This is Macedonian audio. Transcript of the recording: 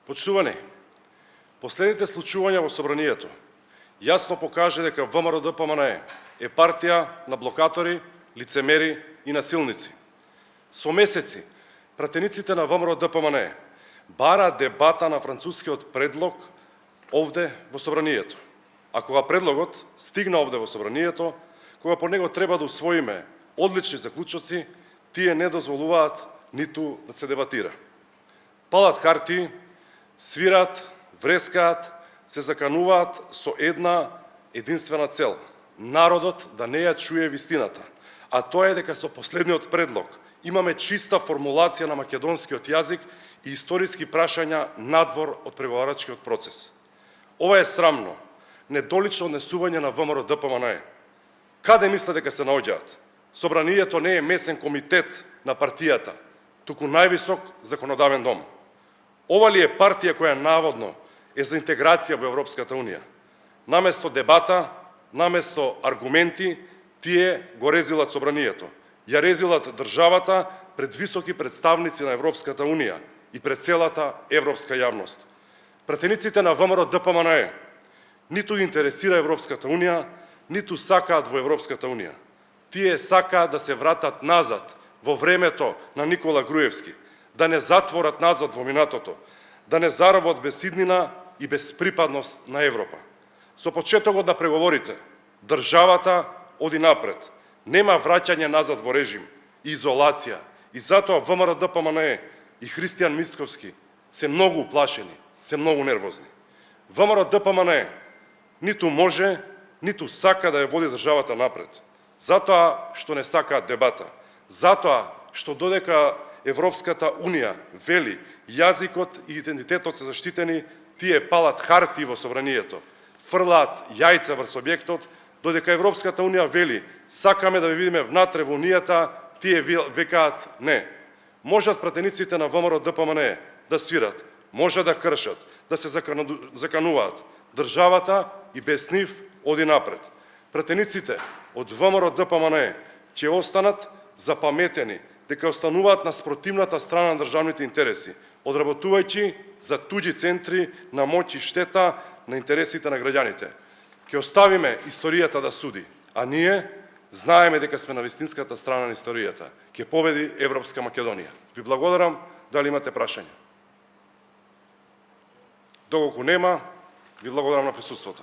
Почитувани, последните случувања во собранието јасно покаже дека ВМРО-ДПМН е партија на блокатори, лицемери и насилници. Со месеци, пратениците на ВМРО-ДПМН бараат дебата на францускиот предлог овде во собранието. А кога предлогот стигна овде во собранието, кога по него треба да усвоиме одлични заклучоци, тие не дозволуваат ниту да се дебатира. Палат хартии, свираат, врескаат, се закануваат со една единствена цел – народот да не ја чуе вистината, а тоа е дека со последниот предлог имаме чиста формулација на македонскиот јазик и историски прашања надвор од преговарачкиот процес. Ова е срамно, недолично однесување на ВМРО-ДПМН. Каде мисле дека се наоѓаат? Собранието не е месен комитет на партијата, туку највисок законодавен дом. Ова ли е партија која наводно е за интеграција во Европската Унија? Наместо дебата, наместо аргументи, тие го резилат собранието. Ја резилат државата пред високи представници на Европската Унија и пред целата европска јавност. Пратениците на ВМРО-ДПМН ниту ги интересира Европската Унија, ниту сакаат во Европската Унија. Тие сакаат да се вратат назад во времето на Никола Груевски, да не затворат назад во минатото, да не заработат без иднина и без припадност на Европа. Со почетокот на преговорите, државата оди напред. Нема враќање назад во режим и изолација. И затоа ВМРО-ДПМН и Христијан Мицковски се многу уплашени, се многу нервозни. ВМРО-ДПМН ниту може, ниту сака да ја води државата напред. Затоа што не сакаат дебата. Затоа што додека Европската Унија вели јазикот и идентитетот се заштитени, тие палат хартии во собранието, фрлаат јајца врз објектот, додека Европската Унија вели сакаме да ви видиме внатре во Унијата, тие векаат не. Можат пратениците на ВМРО-ДПМН да свират, може да кршат, да се закануваат. Државата и без нив оди напред. Пратениците од ВМРО-ДПМН ќе останат запаметени дека остануваат на спротивната страна на државните интереси, одработувајќи за туѓи центри на моќ и штета на интересите на граѓаните. Ќе оставиме историјата да суди, а ние знаеме дека сме на вистинската страна на историјата. Ќе победи Европска Македонија. Ви благодарам, дали имате прашања? Доколку нема, ви благодарам на присуството.